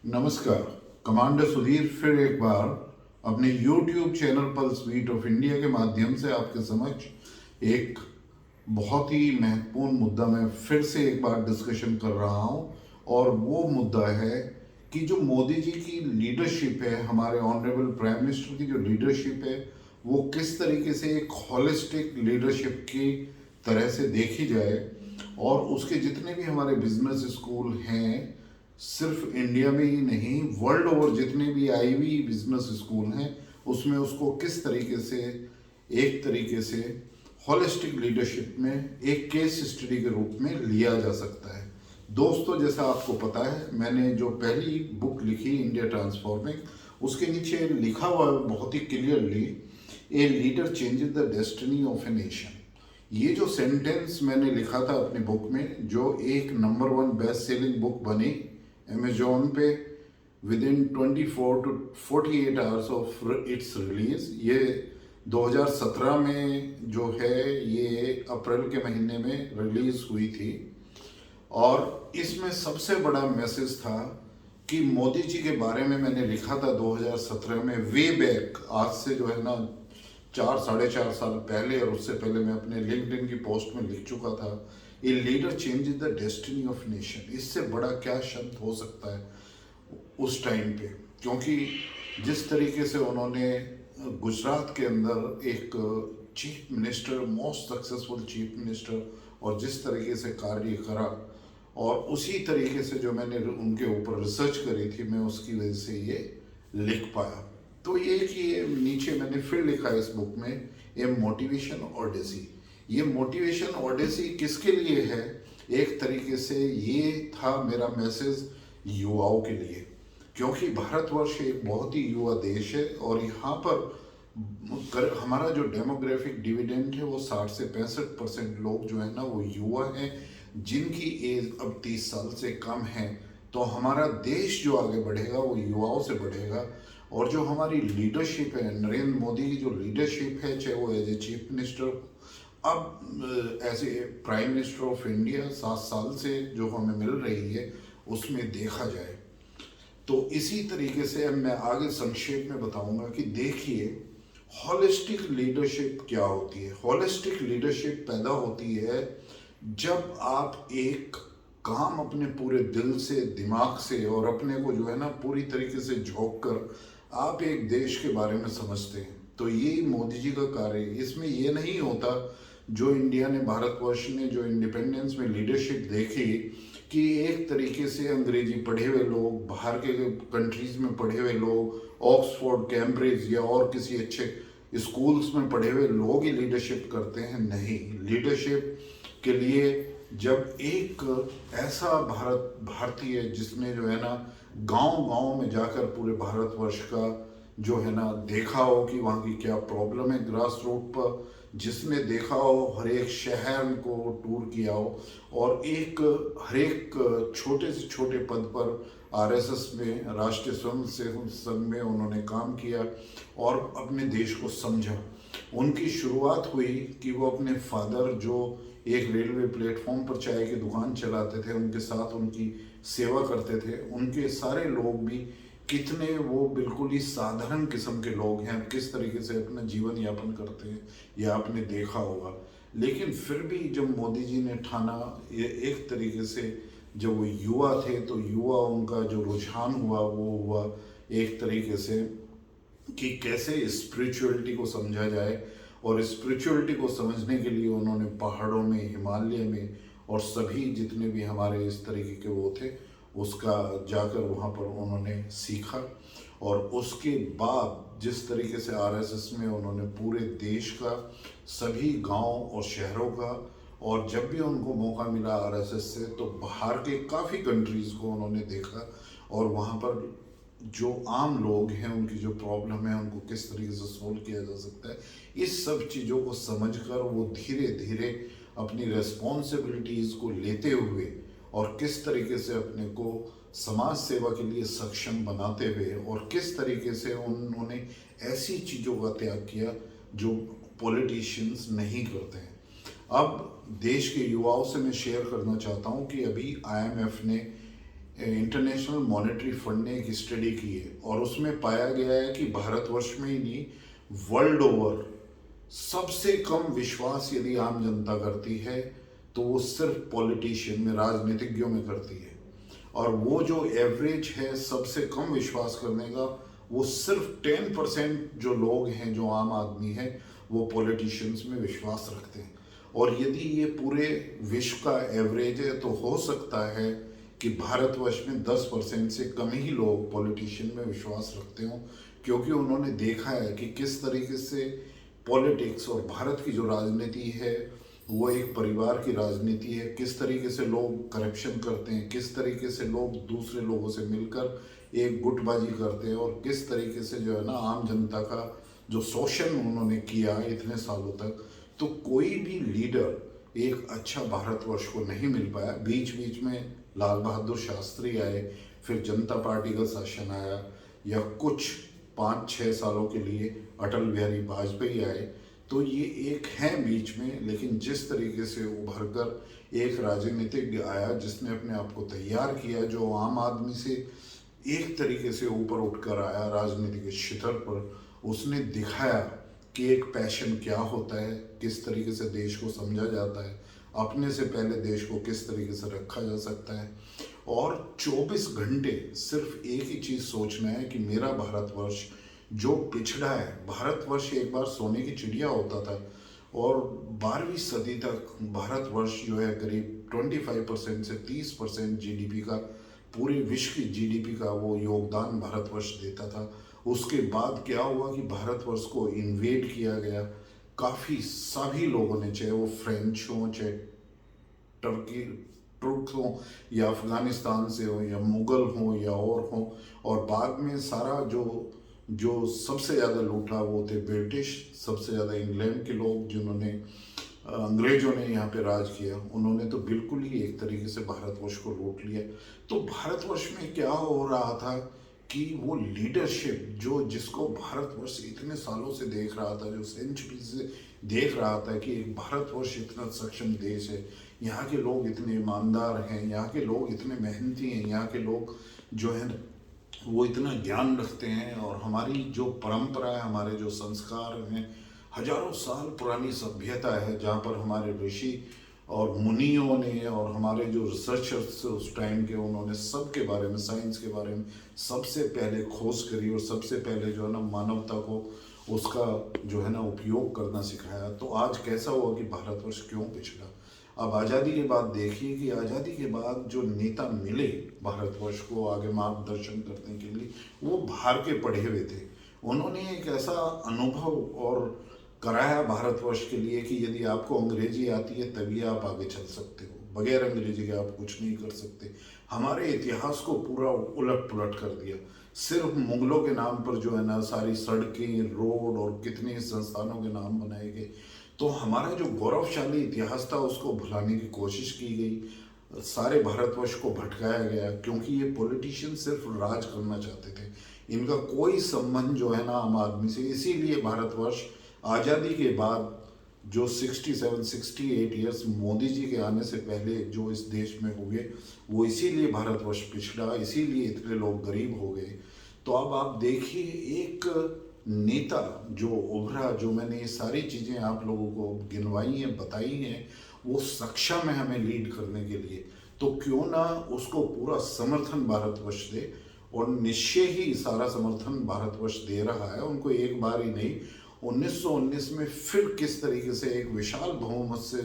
नमस्कार। कमांडर सुधीर फिर एक बार अपने YouTube channel pulse beat of India के माध्यम से आपके समक्ष एक बहुत ही महत्वपूर्ण मुद्दा में फिर से एक बार डिस्कशन कर रहा हूं। और वो मुद्दा है कि जो मोदी जी की लीडरशिप है, हमारे ऑनरेबल प्राइम मिनिस्टर की जो लीडरशिप है, वो किस तरीके से एक हॉलिस्टिक लीडरशिप की तरह से देखी जाए। और उसके जितने भी हमारे बिजनेस स्कूल हैं, सिर्फ इंडिया में ही नहीं, वर्ल्ड ओवर जितने भी आईवी बिजनेस स्कूल हैं, उसमें उसको किस तरीके से एक तरीके से होलिस्टिक लीडरशिप में एक केस स्टडी के रूप में लिया जा सकता है। दोस्तों, जैसा आपको पता है, मैंने जो पहली बुक लिखी इंडिया ट्रांसफॉर्मिंग, उसके नीचे लिखा हुआ है बहुत ही clearly, a leader changes the destiny of a nation. ये जो सेंटेंस मैंने लिखा था अपनी बुक में, जो एक नंबर 1 बेस्ट सेलिंग बुक बनी अमेजोन पे with in 24 to 48 hours of its release, ये 2017 में जो है, ये अप्रैल के महीने में रिलीज हुई थी। और इसमें सबसे बड़ा मैसेज था कि मोदी जी के बारे में मैंने लिखा था 2017 में, वे बैक, आज से जो है ना 4-4.5 साल पहले, और उससे पहले मैं अपने लिंक्डइन की पोस्ट में लिख चुका था, ए leader changes the destiny of nation. इससे बड़ा क्या शब्द हो सकता है उस टाइम पे, क्योंकि जिस तरीके से उन्होंने गुजरात के अंदर एक chief minister, most successful chief minister, और जिस तरीके से कार्य करा, और उसी तरीके से जो मैंने उनके ऊपर रिसर्च करी थी, मैं उसकी वजह से ये लिख पाया। तो ये कि ये नीचे मैंने फिर लिखा इस बुक में, ए मोटिवेशन ऑडेसी। ये मोटिवेशन ऑडेसी किसके लिए है? एक तरीके से ये था मेरा मैसेज युवाओं के लिए, क्योंकि भारतवर्ष एक बहुत ही युवा देश है, और यहाँ पर हमारा जो डेमोग्राफिक डिविडेंड है, वो 60 से 65% लोग जो है ना, वो युवा हैं, जिनकी एज अब 30 साल से कम है। तो हमारा देश जो आगे बढ़ेगा वो युवाओं से बढ़ेगा। और जो हमारी लीडरशिप है, नरेंद्र मोदी की जो लीडरशिप है, चाहे वो एज ए चीफ मिनिस्टर, अब as a prime minister of India 7 साल से जो हमें मिल रही है, उसमें देखा जाए तो इसी तरीके से अब मैं आगे संक्षेप में बताऊंगा कि देखिए, हॉलिस्टिक लीडरशिप क्या होती है। हॉलिस्टिक लीडरशिप पैदा होती है जब आप एक काम अपने पूरे दिल से, दिमाग से, और अपने को जो है ना पूरी तरीके से झोंक कर आप एक देश के बारे में समझते हैं। तो ये मोदी जी का कार्य है। इसमें ये नहीं होता जो इंडिया ने, भारतवर्ष ने जो इंडिपेंडेंस में लीडरशिप देखी, कि एक तरीके से अंग्रेजी पढ़े हुए लोग, बाहर के कंट्रीज में पढ़े हुए लोग, ऑक्सफोर्ड, कैम्ब्रिज या और किसी अच्छे स्कूल्स में पढ़े हुए लोग ही लीडरशिप करते हैं। नहीं, लीडरशिप के लिए जब एक ऐसा भारतीय जिसने जो है ना गांव-गांव में जाकर पूरे भारतवर्ष का जो है ना देखा हो कि वहाँ की क्या प्रॉब्लम है ग्रास रूट पर, जिसने देखा हो, हर एक शहर को टूर किया हो, और एक हर एक छोटे से छोटे पद पर आरएसएस में, राष्ट्रीय स्वयं सेवक संघ में उन्होंने काम किया और अपने देश को समझा। उनकी शुरुआत हुई कि वो अपने फादर, जो एक रेलवे प्लेटफॉर्म पर चाय की दुकान चलाते थे, उनके साथ उनकी सेवा करते थे। उनके सारे लोग भी कितने वो बिल्कुल ही साधारण किस्म के लोग हैं, किस तरीके से अपना जीवन यापन करते हैं, यह आपने देखा होगा। लेकिन फिर भी जब मोदी जी ने ठाना, ये एक तरीके से जब वो युवा थे, तो युवा उनका जो रुझान हुआ वो हुआ एक तरीके से कि कैसे स्पिरिचुअलिटी को समझा जाए। और स्पिरिचुअलिटी को समझने के लिए उन्होंने पहाड़ों में, हिमालय में, और सभी जितने भी हमारे इस तरीके के वो थे, उसका जाकर वहाँ पर उन्होंने सीखा। और उसके बाद जिस तरीके से आरएसएस में उन्होंने पूरे देश का, सभी गांव और शहरों का, और जब भी उनको मौका मिला आरएसएस से, तो बाहर के काफ़ी कंट्रीज़ को उन्होंने देखा, और वहाँ पर जो आम लोग हैं, उनकी जो प्रॉब्लम है, उनको किस तरीके से सोल्व किया जा सकता है, इस सब चीज़ों को समझकर वो धीरे धीरे अपनी रेस्पॉन्सिबिलिटीज़ को लेते हुए, और किस तरीके से अपने को समाज सेवा के लिए सक्षम बनाते हुए, और किस तरीके से उन्होंने ऐसी चीज़ों का त्याग किया जो पॉलिटिशियंस नहीं करते हैं। अब देश के युवाओं से मैं शेयर करना चाहता हूँ कि अभी आईएमएफ ने इंटरनेशनल मॉनेटरी फंड ने एक स्टडी की है और उसमें पाया गया है कि भारतवर्ष में ही नहीं, वर्ल्ड ओवर सबसे कम विश्वास यदि आम जनता करती है तो वो सिर्फ पॉलिटिशियन में, राजनीतिज्ञों में करती है। और वो जो एवरेज है सबसे कम विश्वास करने का, वो सिर्फ 10% जो लोग हैं, जो आम आदमी है, वो पॉलिटिशियंस में विश्वास रखते हैं। और यदि ये पूरे विश्व का एवरेज है तो हो सकता है कि भारतवर्ष में 10% से कम ही लोग पॉलिटिशियन में विश्वास रखते हों, क्योंकि उन्होंने देखा है कि किस तरीके से पॉलिटिक्स और भारत की जो राजनीति है वो एक परिवार की राजनीति है। किस तरीके से लोग करप्शन करते हैं, किस तरीके से लोग दूसरे लोगों से मिलकर एक गुटबाजी करते हैं, और किस तरीके से जो है ना आम जनता का जो शोषण उन्होंने किया इतने सालों तक। तो कोई भी लीडर एक अच्छा भारतवर्ष को नहीं मिल पाया। बीच बीच में लाल बहादुर शास्त्री आए, फिर जनता पार्टी का शासन आया, या कुछ 5-6 सालों के लिए अटल बिहारी वाजपेयी आए। तो ये एक है बीच में, लेकिन जिस तरीके से उभर कर एक राजनीतिज्ञ आया जिसने अपने आप को तैयार किया, जो आम आदमी से एक तरीके से ऊपर उठकर आया राजनीति के शिखर पर, उसने दिखाया कि एक पैशन क्या होता है, किस तरीके से देश को समझा जाता है, अपने से पहले देश को किस तरीके से रखा जा सकता है। और 24 घंटे सिर्फ एक ही चीज़ सोचना है कि मेरा भारतवर्ष जो पिछड़ा है, भारतवर्ष एक बार सोने की चिड़िया होता था, और 12वीं सदी तक भारतवर्ष जो है करीब 25% से 30% जीडीपी का, पूरे विश्व की जीडीपी का वो योगदान भारतवर्ष देता था। उसके बाद क्या हुआ कि भारतवर्ष को इन्वेड किया गया काफ़ी सभी लोगों ने, चाहे वो फ्रेंच हों, चाहे टर्की तुर्क हों, या अफ़गानिस्तान से हो, या मुग़ल हों, या और हों। और बाद में सारा जो जो सबसे ज़्यादा लूटा वो थे ब्रिटिश, सबसे ज़्यादा इंग्लैंड के लोग, जिन्होंने अंग्रेज़ों ने यहाँ पे राज किया। उन्होंने तो बिल्कुल ही एक तरीके से भारतवर्ष को लूट लिया। तो भारतवर्ष में क्या हो रहा था कि वो लीडरशिप जो, जिसको भारतवर्ष इतने सालों से देख रहा था, जो सेंचुरी से देख रहा था कि एक भारतवर्ष इतना सक्षम देश है, यहाँ के लोग इतने ईमानदार हैं, यहाँ के लोग इतने मेहनती हैं, यहाँ के लोग जो है वो इतना ज्ञान रखते हैं, और हमारी जो परंपरा है, हमारे जो संस्कार हैं, हजारों साल पुरानी सभ्यता है, जहाँ पर हमारे ऋषि और मुनियों ने और हमारे जो रिसर्चर्स उस टाइम के, उन्होंने सब के बारे में, साइंस के बारे में सबसे पहले खोज करी, और सबसे पहले जो है ना मानवता को उसका जो है ना उपयोग करना सिखाया। तो आज कैसा हुआ कि भारतवर्ष क्यों पिछड़ा। अब आज़ादी के बाद देखिए कि आज़ादी के बाद जो नेता मिले भारतवर्ष को आगे मार्गदर्शन करने के लिए, वो बाहर के पढ़े हुए थे। उन्होंने एक ऐसा अनुभव और कराया भारतवर्ष के लिए कि यदि आपको अंग्रेजी आती है तभी आप आगे चल सकते हो, बगैर अंग्रेजी के आप कुछ नहीं कर सकते। हमारे इतिहास को पूरा उलट पुलट कर दिया। सिर्फ मुगलों के नाम पर जो है ना सारी सड़कें, रोड और कितने संस्थानों के नाम बनाए गए। तो हमारा जो गौरवशाली इतिहास था उसको भुलाने की कोशिश की गई, सारे भारतवर्ष को भटकाया गया, क्योंकि ये पॉलिटिशियन सिर्फ राज करना चाहते थे। इनका कोई संबंध जो है ना आम आदमी से। इसीलिए भारतवर्ष आज़ादी के बाद जो 67-68 ईयर्स मोदी जी के आने से पहले जो इस देश में हुए, वो इसीलिए भारतवर्ष पिछड़ा, इसीलिए इतने लोग गरीब हो गए। तो अब आप देखिए एक नेता जो उभरा, जो मैंने ये सारी चीज़ें आप लोगों को गिनवाई हैं, बताई हैं, वो सक्षम है हमें लीड करने के लिए। तो क्यों ना उसको पूरा समर्थन भारतवर्ष दे, और निश्चय ही सारा समर्थन भारतवर्ष दे रहा है उनको, एक बार ही नहीं। 1919 में फिर किस तरीके से एक विशाल बहुमत से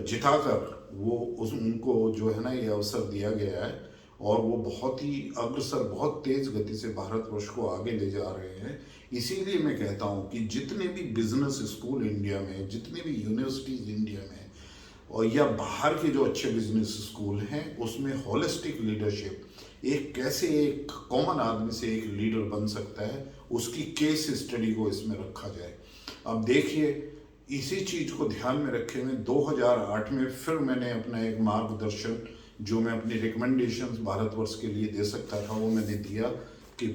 जिताकर वो उनको जो है ना ये अवसर दिया गया है, और वो बहुत ही अग्रसर, बहुत तेज गति से भारतवर्ष को आगे ले जा रहे हैं। इसीलिए मैं कहता हूँ कि जितने भी बिजनेस स्कूल इंडिया में, जितने भी यूनिवर्सिटीज़ इंडिया में, और या बाहर के जो अच्छे बिजनेस स्कूल हैं, उसमें होलिस्टिक लीडरशिप, एक कैसे एक कॉमन आदमी से एक लीडर बन सकता है, उसकी केस स्टडी को इसमें रखा जाए। अब देखिए इसी चीज़ को ध्यान में रखे हुए 2008 में फिर मैंने अपना एक मार्गदर्शन जो मैं अपनी रिकमेंडेशंस भारतवर्ष के लिए दे सकता था, वो मैंने दिया कि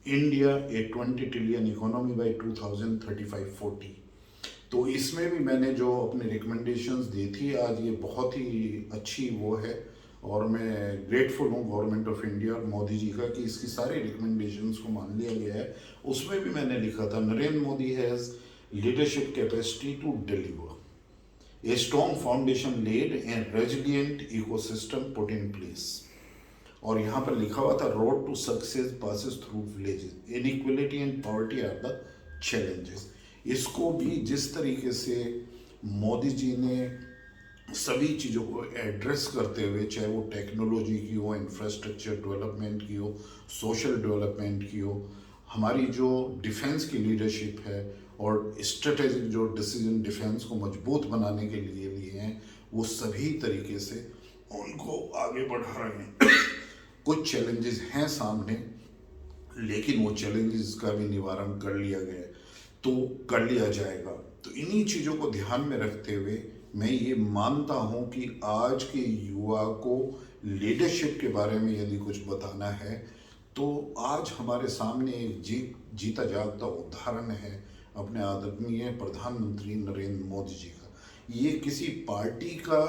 India A 20 trillion economy by 2035-40। तो इसमें भी मैंने जो अपनी रिकमेंडेशंस दी थी, आज ये बहुत ही अच्छी वो है, और मैं ग्रेटफुल हूँ गवर्नमेंट ऑफ इंडिया और मोदी जी का कि इसकी सारी रिकमेंडेशंस को मान लिया गया है। उसमें भी मैंने लिखा था Narendra Modi has leadership capacity to deliver, a strong foundation laid and resilient ecosystem put in place। और यहाँ पर लिखा हुआ था road to success passes through villages, inequality and poverty are the challenges. इसको भी जिस तरीके से मोदी जी ने सभी चीज़ों को एड्रेस करते हुए, चाहे वो टेक्नोलॉजी की हो, इंफ्रास्ट्रक्चर डेवलपमेंट की हो, सोशल डेवलपमेंट की हो, हमारी जो डिफेंस की लीडरशिप है और स्ट्रेटेजिक जो डिसीजन डिफेंस को मजबूत बनाने के लिए हैं, वो सभी तरीके से उनको आगे बढ़ा रहे हैं। कुछ चैलेंजेस हैं सामने, लेकिन वो चैलेंजेस का भी निवारण कर लिया गया, तो कर लिया जाएगा। तो इन्हीं चीज़ों को ध्यान में रखते हुए मैं ये मानता हूँ कि आज के युवा को लीडरशिप के बारे में यदि कुछ बताना है तो आज हमारे सामने एक जीता जागता उदाहरण है अपने आदरणीय प्रधानमंत्री नरेंद्र मोदी जी का। ये किसी पार्टी का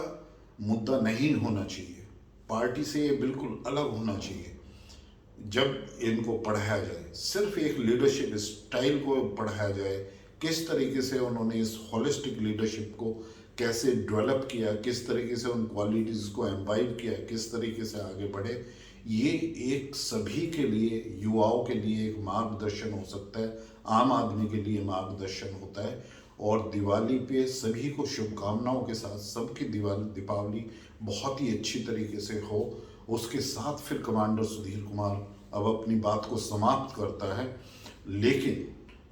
मुद्दा नहीं होना चाहिए, पार्टी से ये बिल्कुल अलग होना चाहिए। जब इनको पढ़ाया जाए, सिर्फ एक लीडरशिप स्टाइल को पढ़ाया जाए, किस तरीके से उन्होंने इस होलिस्टिक लीडरशिप को कैसे डेवलप किया, किस तरीके से उन क्वालिटीज़ को एम्बाइब किया, किस तरीके से आगे बढ़े, ये एक सभी के लिए, युवाओं के लिए एक मार्गदर्शन हो सकता है, आम आदमी के लिए मार्गदर्शन होता है। और दिवाली पे सभी को शुभकामनाओं के साथ सबकी दीपावली बहुत ही अच्छी तरीके से हो। उसके साथ फिर कमांडर सुधीर कुमार अब अपनी बात को समाप्त करता है। लेकिन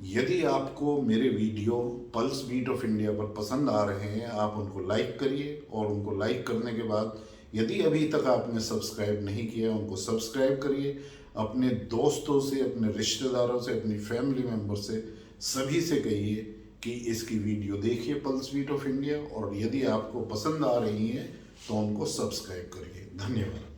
यदि आपको मेरे video pulse beat of India पर पसंद आ रहे हैं, आप उनको लाइक करिए, और उनको लाइक करने के बाद यदि अभी तक आपने सब्सक्राइब नहीं किया उनको सब्सक्राइब करिए। अपने दोस्तों से, अपने रिश्तेदारों से, अपनी फैमिली मेम्बर से, सभी से कहिए कि इसकी वीडियो देखिए पल्स बीट ऑफ इंडिया, और यदि आपको पसंद आ रही है तो उनको सब्सक्राइब करिए। धन्यवाद।